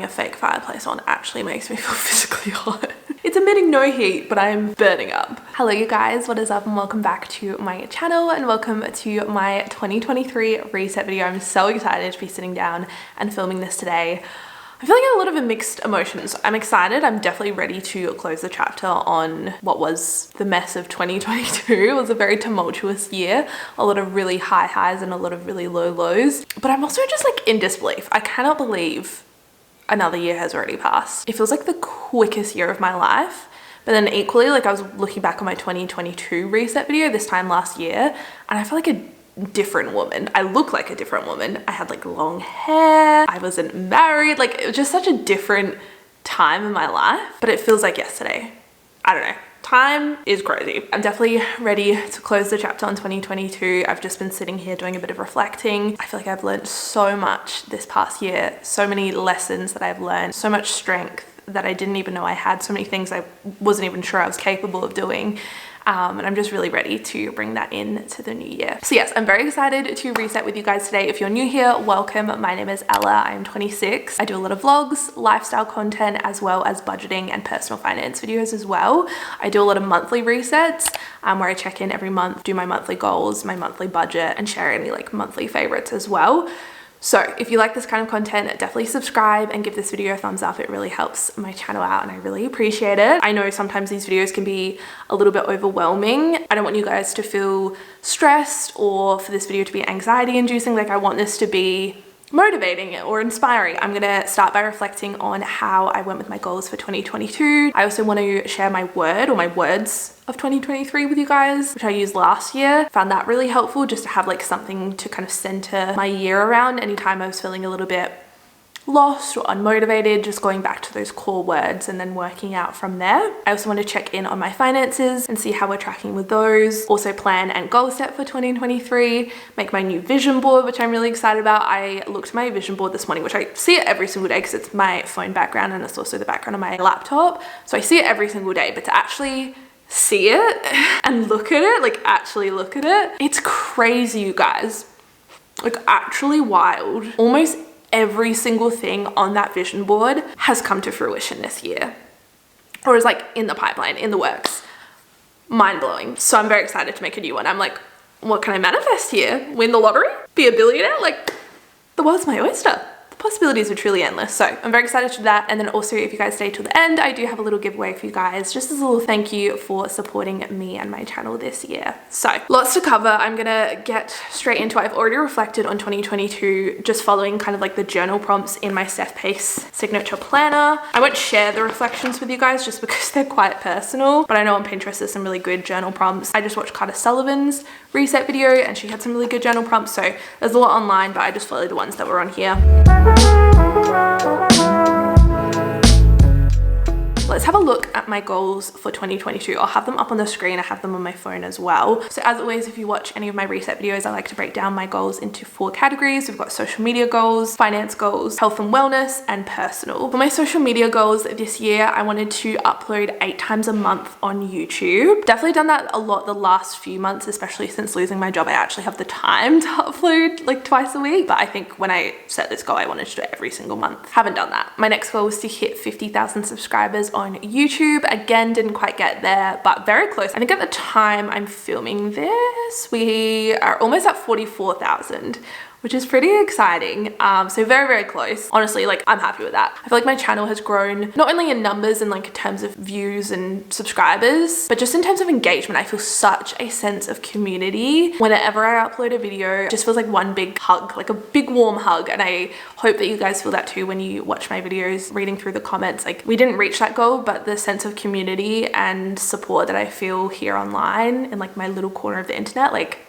fake fireplace on actually makes me feel physically hot. It's emitting no heat, but I'm burning up. Hello you guys, what is up and welcome back to my channel and welcome to my 2023 reset video. I'm so excited to be sitting down and filming this today. I'm feeling a lot of mixed emotions. I'm excited. I'm definitely ready to close the chapter on what was the mess of 2022. It was a very tumultuous year, a lot of really high highs and a lot of really low lows. But I'm also just like in disbelief. I cannot believe another year has already passed. It feels like the quickest year of my life. But then equally, like I was looking back on my 2022 reset video this time last year, and I feel like a different woman. I look like a different woman. I had like long hair. I wasn't married. Like it was just such a different time in my life, but it feels like yesterday. I don't know. Time is crazy. I'm definitely ready to close the chapter on 2022. I've just been sitting here doing a bit of reflecting. I feel like I've learned so much this past year, so many lessons that I've learned, so much strength that I didn't even know I had, so many things I wasn't even sure I was capable of doing. And I'm just really ready to bring that in to the new year. So yes, I'm very excited to reset with you guys today. If you're new here, welcome. My name is Ella. I'm 26. I do a lot of vlogs, lifestyle content, as well as budgeting and personal finance videos as well. I do a lot of monthly resets where I check in every month, do my monthly goals, my monthly budget, and share any like monthly favorites as well. So if you like this kind of content, definitely subscribe and give this video a thumbs up. It really helps my channel out and I really appreciate it. I know sometimes these videos can be a little bit overwhelming. I don't want you guys to feel stressed or for this video to be anxiety inducing. Like I want this to be motivating or inspiring. I'm gonna start by reflecting on how I went with my goals for 2022. I also want to share my word or my words of 2023 with you guys, which I used last year. Found that really helpful just to have like something to kind of center my year around anytime I was feeling a little bit lost or unmotivated, just going back to those core words and then working out from there. I also want to check in on my finances and see how we're tracking with those. Also plan and goal set for 2023, make my new vision board, which I'm really excited about. I looked at my vision board this morning, which I see it every single day because it's my phone background and it's also the background of my laptop. So I see it every single day, but to actually see it and look at it, like actually look at it, it's crazy, you guys. Like actually wild. Almost every single thing on that vision board has come to fruition this year or is like in the pipeline, in the works. Mind blowing. So I'm very excited to make a new one. I'm like, what can I manifest here? Win the lottery? Be a billionaire? Like the world's my oyster. Possibilities are truly endless. So I'm very excited to do that. And then also if you guys stay till the end, I do have a little giveaway for you guys, just as a little thank you for supporting me and my channel this year. So lots to cover. I'm gonna get straight into it. I've already reflected on 2022, just following kind of like the journal prompts in my Steph Pace signature planner. I won't share the reflections with you guys just because they're quite personal, but I know on Pinterest there's some really good journal prompts. I just watched Carter Sullivan's reset video and she had some really good journal prompts. So there's a lot online, but I just followed the ones that were on here. Let's have a look at my goals for 2022. I'll have them up on the screen. I have them on my phone as well. So as always, if you watch any of my reset videos, I like to break down my goals into 4 categories. We've got social media goals, finance goals, health and wellness, and personal. For my social media goals this year, I wanted to upload 8 times a month on YouTube. Definitely done that a lot the last few months, especially since losing my job. I actually have the time to upload like twice a week. But I think when I set this goal, I wanted to do it every single month. Haven't done that. My next goal was to hit 50,000 subscribers on YouTube. Again, didn't quite get there, but very close. I think at the time I'm filming this, we are almost at 44,000, which is pretty exciting. So very, very close. Honestly, like I'm happy with that. I feel like my channel has grown not only in numbers and like in terms of views and subscribers, but just in terms of engagement. I feel such a sense of community. Whenever I upload a video, it just feels like one big hug, like a big warm hug. And I hope that you guys feel that too when you watch my videos, reading through the comments. Like we didn't reach that goal, but the sense of community and support that I feel here online in like my little corner of the internet, like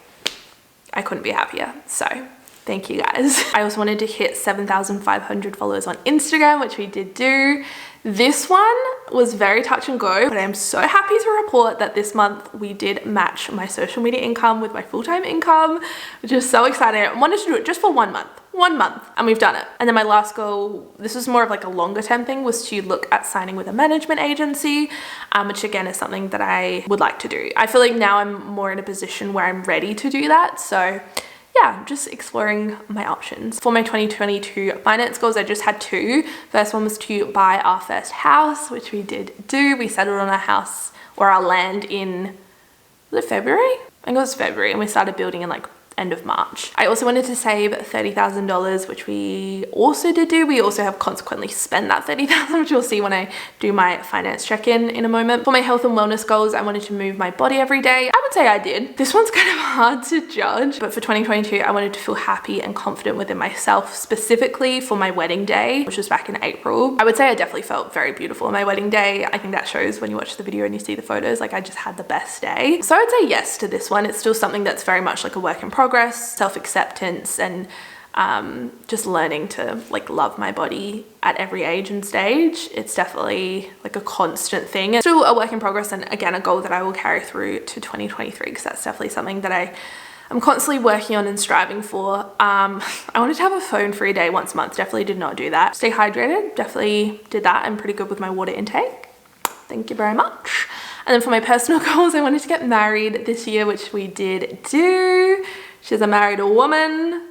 I couldn't be happier. So thank you guys. I also wanted to hit 7,500 followers on Instagram, which we did do. This one was very touch and go, but I am so happy to report that this month we did match my social media income with my full-time income, which is so exciting. I wanted to do it just for 1 month, and we've done it. And then my last goal, this was more of like a longer term thing, was to look at signing with a management agency, which again is something that I would like to do. I feel like now I'm more in a position where I'm ready to do that. So yeah, just exploring my options. For my 2022 finance goals, I just had two. First one was to buy our first house, which we did do. We settled on our house or our land in, was it February? I think it was February, and we started building in like end of March. I also wanted to save $30,000, which we also did do. We also have consequently spent that $30,000, which you'll see when I do my finance check-in a moment. For my health and wellness goals, I wanted to move my body every day. I would say I did. This one's kind of hard to judge, but for 2022, I wanted to feel happy and confident within myself, specifically for my wedding day, which was back in April. I would say I definitely felt very beautiful on my wedding day. I think that shows when you watch the video and you see the photos, like I just had the best day. So I would say yes to this one. It's still something that's very much like a work in progress, self-acceptance, and just learning to like love my body at every age and stage. It's definitely like a constant thing. It's still a work in progress, and again, a goal that I will carry through to 2023, because that's definitely something that I'm constantly working on and striving for. I wanted to have a phone-free day once a month. Definitely did not do that. Stay hydrated, definitely did that. I'm pretty good with my water intake. Thank you very much. And then for my personal goals, I wanted to get married this year, which we did do. She's a married woman.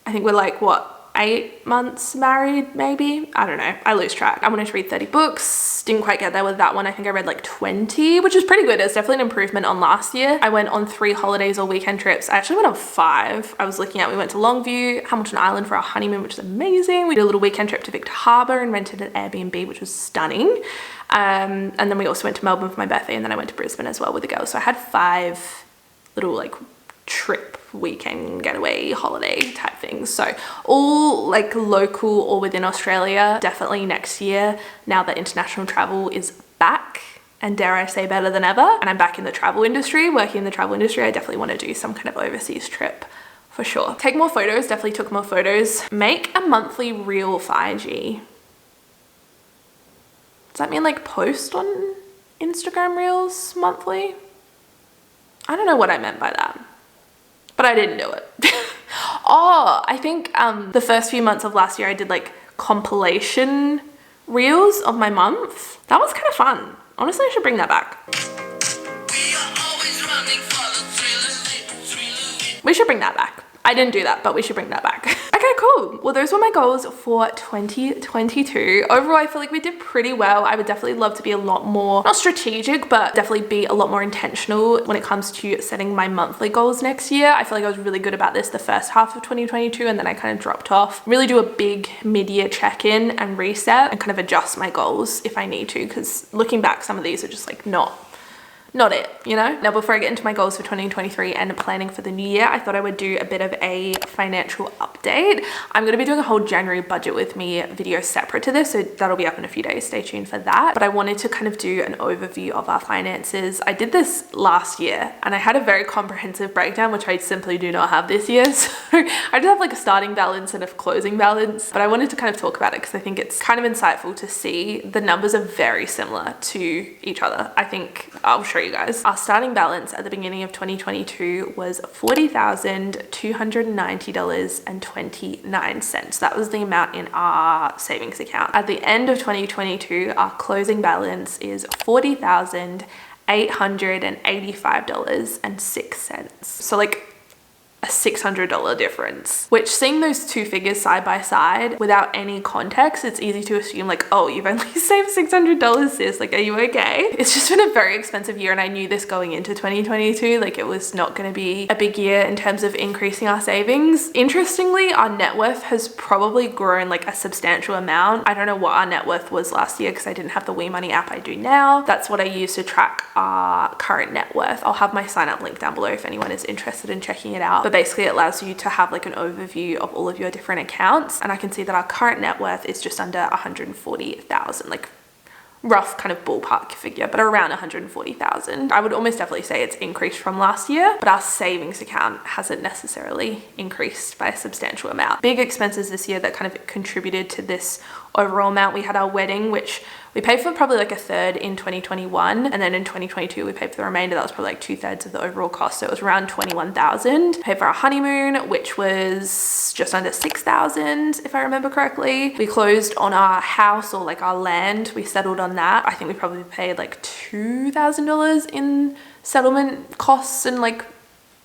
I think we're like, what, 8 months married, maybe? I don't know. I lose track. I wanted to read 30 books. Didn't quite get there with that one. I think I read like 20, which is pretty good. It's definitely an improvement on last year. I went on 3 holidays or weekend trips. I actually went on 5. I was looking at, we went to Longview, Hamilton Island for our honeymoon, which is amazing. We did a little weekend trip to Victor Harbour and rented an Airbnb, which was stunning. And then we also went to Melbourne for my birthday, and then I went to Brisbane as well with the girls. So I had 5 little like trip, weekend getaway, holiday type things. So all like local or within Australia. Definitely next year, now that international travel is back, and dare I say better than ever, and I'm back in the travel industry, working in the travel industry, I definitely want to do some kind of overseas trip for sure. Take more photos, definitely took more photos. Make a monthly reel for IG. Does that mean like post on Instagram reels monthly? I don't know what I meant by that, but I didn't do it. Oh, I think the first few months of last year I did like compilation reels of my month. That was kind of fun. Honestly, I should bring that back. We should bring that back. I didn't do that, but we should bring that back. Okay, cool. Well, those were my goals for 2022. Overall, I feel like we did pretty well. I would definitely love to be a lot more, not strategic, but definitely be a lot more intentional when it comes to setting my monthly goals next year. I feel like I was really good about this the first half of 2022, and then I kind of dropped off. Really do a big mid-year check-in and reset and kind of adjust my goals if I need to, because looking back, some of these are just like not it, you know? Now, before I get into my goals for 2023 and planning for the new year, I thought I would do a bit of a financial update. I'm gonna be doing a whole January budget with me video separate to this, so that'll be up in a few days. Stay tuned for that. But I wanted to kind of do an overview of our finances. I did this last year and I had a very comprehensive breakdown, which I simply do not have this year. So I did have like a starting balance and a closing balance, but I wanted to kind of talk about it because I think it's kind of insightful to see the numbers are very similar to each other. I think I'll show you guys. Our starting balance at the beginning of 2022 was $40,290.29. That was the amount in our savings account. At the end of 2022, our closing balance is $40,885.06. So like a $600 difference, which, seeing those two figures side by side without any context, it's easy to assume like, oh, you've only saved $600, sis, like, are you okay? It's just been a very expensive year, and I knew this going into 2022, like it was not going to be a big year in terms of increasing our savings. Interestingly, our net worth has probably grown like a substantial amount. I don't know what our net worth was last year because I didn't have the WeMoney app. I do now. That's what I use to track our current net worth. I'll have my sign up link down below if anyone is interested in checking it out. But basically it allows you to have like an overview of all of your different accounts, and I can see that our current net worth is just under 140,000, like rough kind of ballpark figure, but around 140,000. I would almost definitely say it's increased from last year, but our savings account hasn't necessarily increased by a substantial amount. Big expenses this year that kind of contributed to this overall amount. We had our wedding, which we paid for probably like a third in 2021, and then in 2022 we paid for the remainder. That was probably like 2/3 of the overall cost, so it was around 21,000. Paid for our honeymoon, which was just under 6,000 if I remember correctly. We closed on our house, or like our land, we settled on that. I think we probably paid like $2,000 in settlement costs and like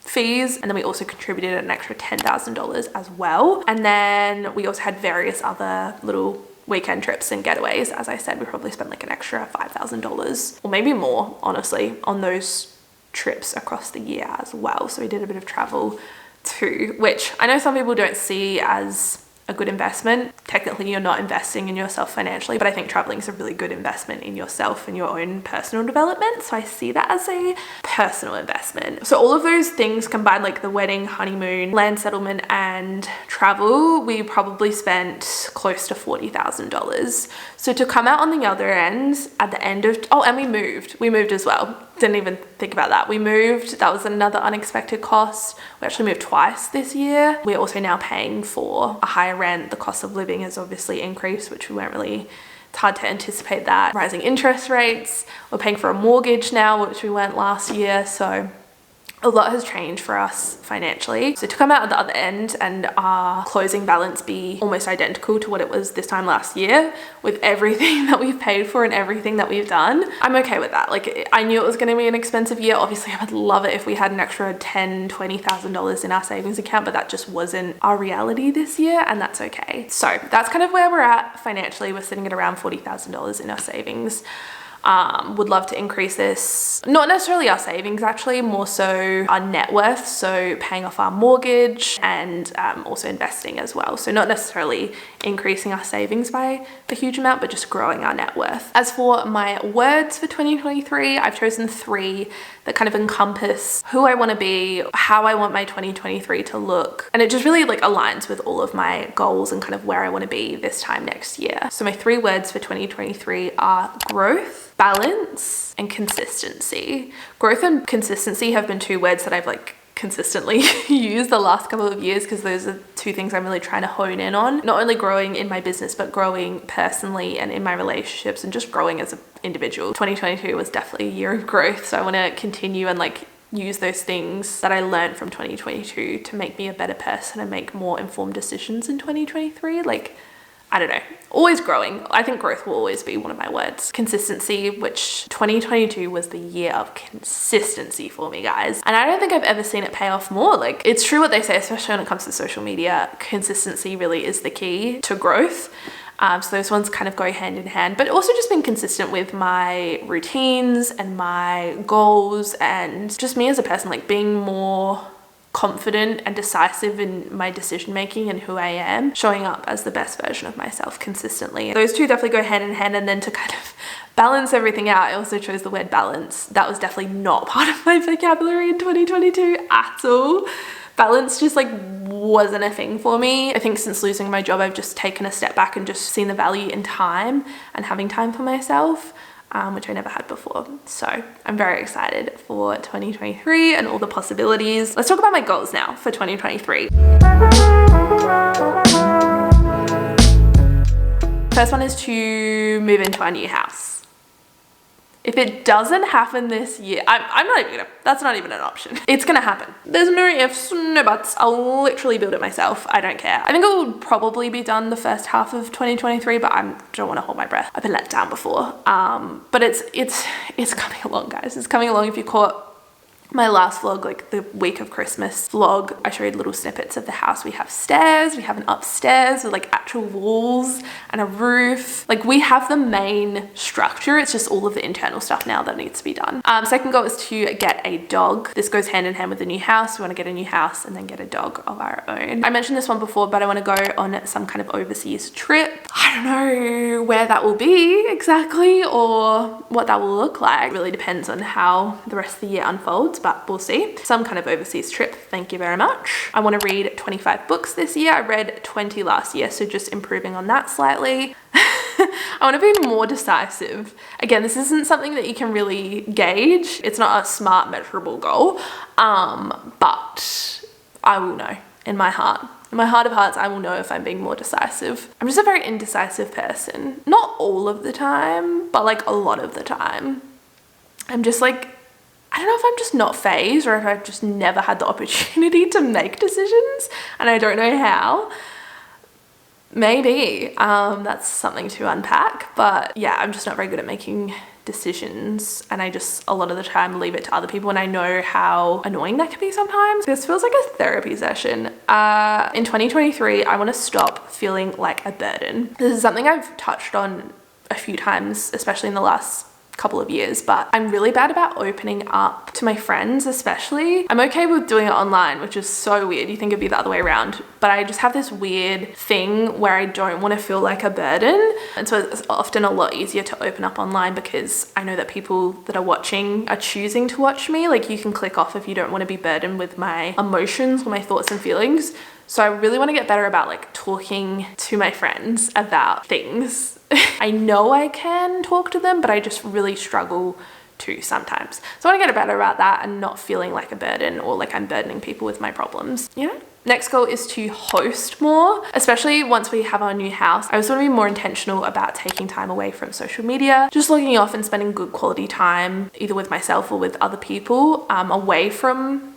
fees, and then we also contributed an extra $10,000 as well. And then we also had various other little weekend trips and getaways. As I said, we probably spent like an extra $5,000 or maybe more, honestly, on those trips across the year as well. So we did a bit of travel too, which I know some people don't see as a good investment. Technically, you're not investing in yourself financially, but I think traveling is a really good investment in yourself and your own personal development. So I see that as a personal investment. So all of those things combined, like the wedding, honeymoon, land settlement, and travel, we probably spent close to $40,000. So to come out on the other end at the end of, oh, and we moved as well. Didn't even think about that. We moved, that was another unexpected cost. We actually moved twice this year. We're also now paying for a higher rent. The cost of living has obviously increased, which we weren't really, it's hard to anticipate that. Rising interest rates. We're paying for a mortgage now, which we weren't last year. So a lot has changed for us financially. So to come out at the other end and our closing balance be almost identical to what it was this time last year, with everything that we've paid for and everything that we've done, I'm okay with that. Like, I knew it was going to be an expensive year. Obviously, I would love it if we had an extra $10,000, $20,000 in our savings account, but that just wasn't our reality this year, and that's okay. So that's kind of where we're at financially. We're sitting at around $40,000 in our savings. Would love to increase this, not necessarily our savings, actually more so our net worth, so paying off our mortgage and also investing as well. So not necessarily increasing our savings by a huge amount, but just growing our net worth. As for my words for 2023, I've chosen 3 that kind of encompass who I want to be, how I want my 2023 to look, and it just really like aligns with all of my goals and kind of where I want to be this time next year. So my 3 words for 2023 are growth, balance, and consistency. Growth and consistency have been 2 words that I've like consistently used the last couple of years, because those are 2 things I'm really trying to hone in on. Not only growing in my business, but growing personally and in my relationships and just growing as an individual. 2022 was definitely a year of growth. So I want to continue and like use those things that I learned from 2022 to make me a better person and make more informed decisions in 2023. Like, I don't know, always growing. I think growth will always be one of my words. Consistency, which 2022 was the year of consistency for me, guys. And I don't think I've ever seen it pay off more. Like, it's true what they say, especially when it comes to social media, consistency really is the key to growth. So those ones kind of go hand in hand, but also just being consistent with my routines and my goals and just me as a person, like being more confident and decisive in my decision making and who I am, showing up as the best version of myself consistently. Those 2 definitely go hand in hand. And then to kind of balance everything out, I also chose the word balance. That was definitely not part of my vocabulary in 2022 at all. Balance just like wasn't a thing for me. I think since losing my job, I've just taken a step back and just seen the value in time and having time for myself, which I never had before. So I'm very excited for 2023 and all the possibilities. Let's talk about my goals now for 2023. First one is to move into our new house. If it doesn't happen this year, I'm not even gonna, that's not even an option. It's gonna happen. There's no ifs, no buts. I'll literally build it myself. I don't care. I think it would probably be done the first half of 2023, but I don't want to hold my breath. I've been let down before. But it's coming along, guys. It's coming along. If you caught my last vlog, like the week of Christmas vlog, I showed little snippets of the house. We have stairs, we have an upstairs with like actual walls and a roof. Like, we have the main structure. It's just all of the internal stuff now that needs to be done. Second goal is to get a dog. This goes hand in hand with the new house. We want to get a new house and then get a dog of our own. I mentioned this one before, but I want to go on some kind of overseas trip. I don't know where that will be exactly or what that will look like. It really depends on how the rest of the year unfolds, but we'll see. Some kind of overseas trip, thank you very much. I want to read 25 books this year. I read 20 last year, so just improving on that slightly. I want to be more decisive. Again, this isn't something that you can really gauge. It's not a smart, measurable goal, but I will know in my heart. In my heart of hearts, I will know if I'm being more decisive. I'm just a very indecisive person. Not all of the time, but like a lot of the time. I'm just like, I don't know if I'm just not phased or if I've just never had the opportunity to make decisions and I don't know how. Maybe. That's something to unpack. But yeah, I'm just not very good at making decisions, and I just a lot of the time leave it to other people, and I know how annoying that can be sometimes. This feels like a therapy session. In 2023, I want to stop feeling like a burden. This is something I've touched on a few times, especially in the last couple of years, but I'm really bad about opening up to my friends, especially. I'm okay with doing it online, which is so weird. You think it'd be the other way around, but I just have this weird thing where I don't want to feel like a burden. And so it's often a lot easier to open up online because I know that people that are watching are choosing to watch me. Like, you can click off if you don't want to be burdened with my emotions or my thoughts and feelings. So I really want to get better about like talking to my friends about things. I know I can talk to them, but I just really struggle to sometimes. So I want to get better about that and not feeling like a burden or like I'm burdening people with my problems, you know? Next goal is to host more, especially once we have our new house. I also want to be more intentional about taking time away from social media, just logging off and spending good quality time, either with myself or with other people, away from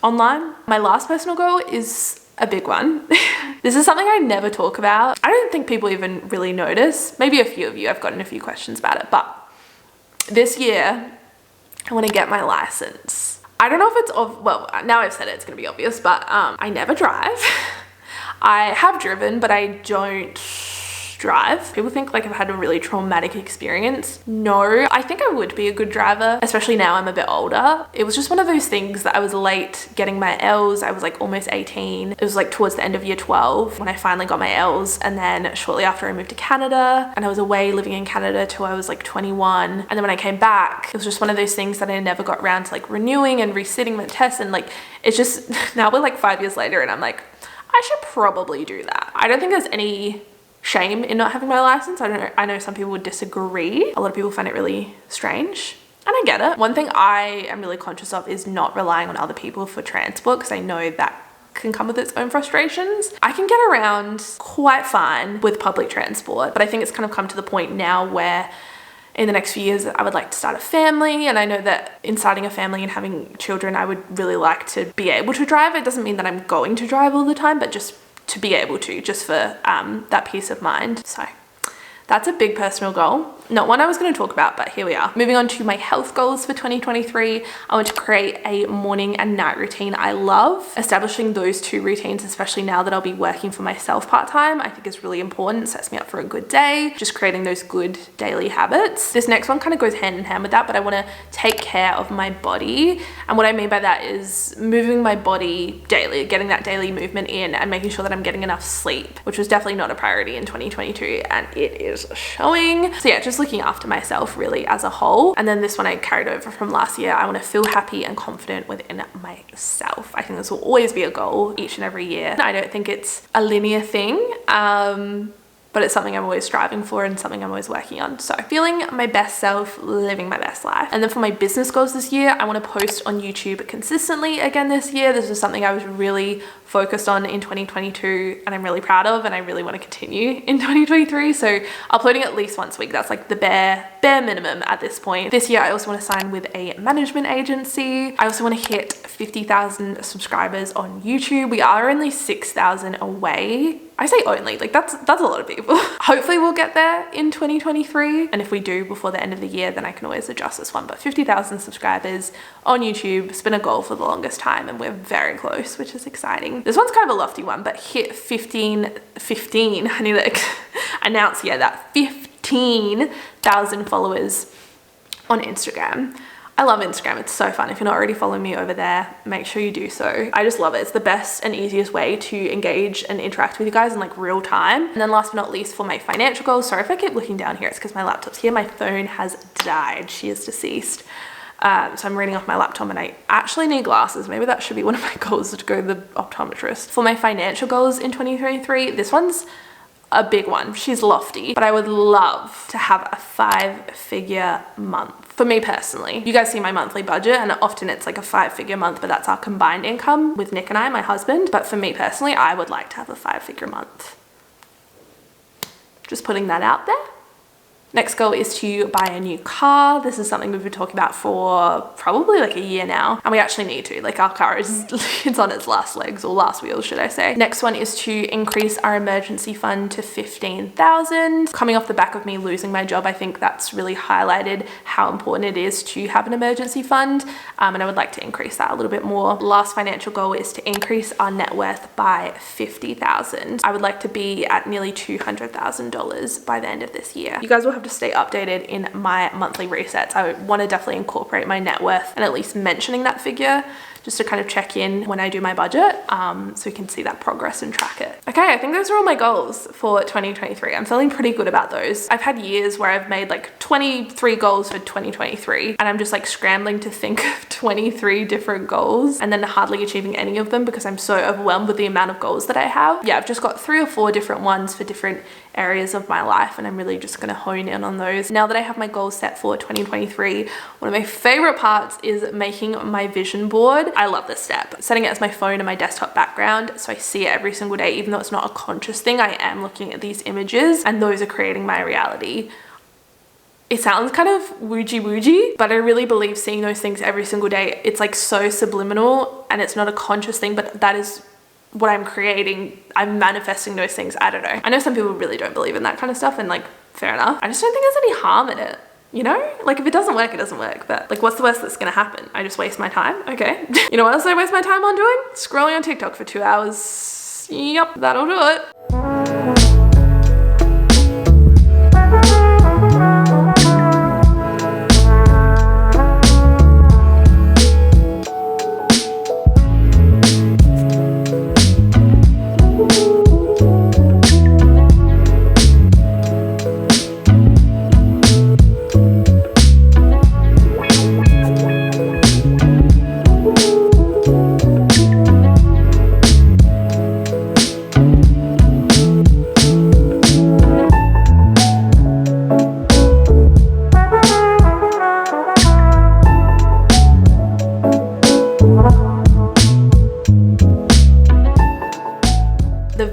online. My last personal goal is a big one. This is something I never talk about. I don't think people even really notice. Maybe a few of you, I've gotten a few questions about it, but this year I want to get my license. I don't know if it's well, now I've said it, it's gonna be obvious, but I never drive. I have driven, but I don't drive. People think like I've had a really traumatic experience. No, I think I would be a good driver, especially now I'm a bit older. It was just one of those things that I was late getting my L's. I was like almost 18. It was like towards the end of year 12 when I finally got my L's, and then shortly after I moved to Canada, and I was away living in Canada till I was like 21. And then when I came back, it was just one of those things that I never got around to like renewing and resitting my test, and like it's just now we're like 5 years later and I'm like, I should probably do that. I don't think there's any shame in not having my license. I know some people would disagree. A lot of people find it really strange, and I get it. One thing I am really conscious of is not relying on other people for transport, because I know that can come with its own frustrations. I can get around quite fine with public transport, but I think it's kind of come to the point now where in the next few years I would like to start a family, and I know that in starting a family and having children I would really like to be able to drive. It doesn't mean that I'm going to drive all the time, but just to be able to, just for that peace of mind. So that's a big personal goal. Not one I was going to talk about, but here we are. Moving on to my health goals for 2023. I want to create a morning and night routine I love. Establishing those two routines, especially now that I'll be working for myself part-time, I think is really important. It sets me up for a good day. Just creating those good daily habits. This next one kind of goes hand in hand with that, but I want to take care of my body. And what I mean by that is moving my body daily, getting that daily movement in, and making sure that I'm getting enough sleep, which was definitely not a priority in 2022, and it is showing. So yeah, just looking after myself really as a whole. And then this one I carried over from last year. I want to feel happy and confident within myself. I think this will always be a goal each and every year. I don't think it's a linear thing, but it's something I'm always striving for and something I'm always working on. So feeling my best self, living my best life. And then for my business goals this year, I want to post on YouTube consistently again this year. This is something I was really focused on in 2022 and I'm really proud of, and I really want to continue in 2023. So uploading at least once a week, that's like the bare minimum at this point. This year I also want to sign with a management agency. I also want to hit 50,000 subscribers on YouTube. We are only 6,000 away. I say only, like that's a lot of people. Hopefully we'll get there in 2023, and if we do before the end of the year, then I can always adjust this one. But 50,000 subscribers on YouTube has been a goal for the longest time, and we're very close, which is exciting. This one's kind of a lofty one, but hit 15, I need to announce here that 15,000 followers on Instagram. I love Instagram. It's so fun. If you're not already following me over there, make sure you do so. I just love it. It's the best and easiest way to engage and interact with you guys in like real time. And then last but not least, for my financial goals, sorry if I keep looking down here, it's because my laptop's here. My phone has died. She is deceased. So I'm reading off my laptop and I actually need glasses. Maybe that should be one of my goals, to go to the optometrist. For my financial goals in 2023, this one's a big one. She's lofty, but I would love to have a 5-figure month. For me personally, you guys see my monthly budget, and often it's like a 5-figure month, but that's our combined income with Nick and I, my husband. But for me personally, I would like to have a 5-figure month. Just putting that out there. Next goal is to buy a new car. This is something we've been talking about for probably like a year now, and we actually need to. Like, our car is it's on its last legs, or last wheels, should I say. Next one is to increase our emergency fund to 15,000. Coming off the back of me losing my job, I think that's really highlighted how important it is to have an emergency fund, and I would like to increase that a little bit more. Last financial goal is to increase our net worth by 50,000. I would like to be at nearly $200,000 by the end of this year. You guys will have to stay updated in my monthly resets. I want to definitely incorporate my net worth and at least mentioning that figure, just to kind of check in when I do my budget, so we can see that progress and track it. Okay, I think those are all my goals for 2023. I'm feeling pretty good about those. I've had years where I've made like 23 goals for 2023, and I'm just like scrambling to think of 23 different goals and then hardly achieving any of them because I'm so overwhelmed with the amount of goals that I have. Yeah, I've just got 3 or 4 different ones for different areas of my life, and I'm really just going to hone in on those. Now that I have my goals set for 2023, one of my favorite parts is making my vision board. I love this step. Setting it as my phone and my desktop background so I see it every single day. Even though it's not a conscious thing, I am looking at these images and those are creating my reality. It sounds kind of woojy, but I really believe seeing those things every single day, it's like so subliminal and it's not a conscious thing, but that is what I'm creating. I'm manifesting those things. I don't know. I know some people really don't believe in that kind of stuff, and like, fair enough. I just don't think there's any harm in it. You know, like if it doesn't work, it doesn't work. But like, what's the worst that's gonna happen? I just waste my time. Okay. You know what else I waste my time on doing? Scrolling on TikTok for 2 hours. Yep, that'll do it.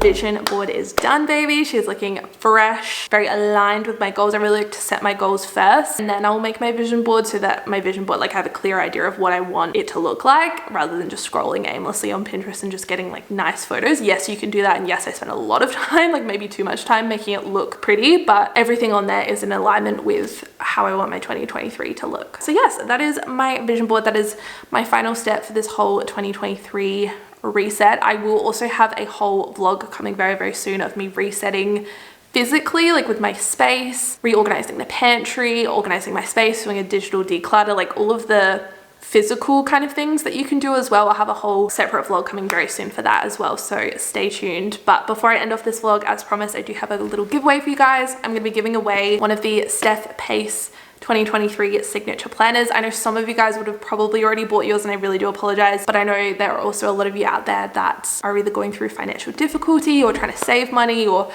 Vision board is done, baby. She's looking fresh, very aligned with my goals. I really like to set my goals first, and then I'll make my vision board so that my vision board, like, I have a clear idea of what I want it to look like, rather than just scrolling aimlessly on Pinterest and just getting like nice photos. Yes, you can do that, and yes, I spend a lot of time, like maybe too much time, making it look pretty, but everything on there is in alignment with how I want my 2023 to look. So yes, that is my vision board. That is my final step for this whole 2023 reset. I will also have a whole vlog coming very, very soon of me resetting physically, like with my space, reorganizing the pantry, organizing my space, doing a digital declutter, like all of the physical kind of things that you can do as well. I'll have a whole separate vlog coming very soon for that as well, so stay tuned. But before I end off this vlog, as promised, I do have a little giveaway for you guys. I'm going to be giving away one of the Steph Pace 2023 signature planners. I know some of you guys would have probably already bought yours, and I really do apologize, but I know there are also a lot of you out there that are either going through financial difficulty or trying to save money, or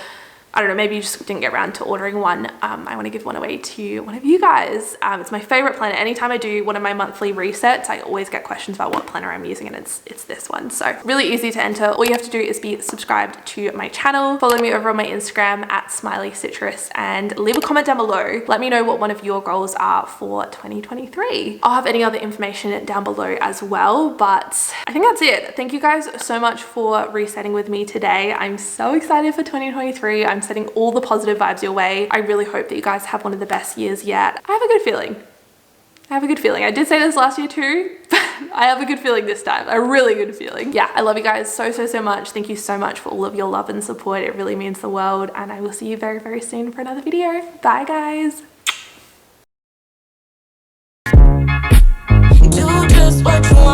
I don't know, maybe you just didn't get around to ordering one. I want to give one away to one of you guys. It's my favorite planner. Anytime I do one of my monthly resets, I always get questions about what planner I'm using, and it's this one. So really easy to enter. All you have to do is be subscribed to my channel, follow me over on my Instagram at smileycitrus, and leave a comment down below. Let me know what one of your goals are for 2023. I'll have any other information down below as well, but I think that's it. Thank you guys so much for resetting with me today. I'm so excited for 2023. I'm sending all the positive vibes your way. I really hope that you guys have one of the best years yet. I have a good feeling. I did say this last year too, but I have a good feeling this time. A really good feeling. Yeah, I love you guys so much. Thank you so much for all of your love and support. It really means the world, and I will see you very, very soon for another video. Bye guys. Do just what you want.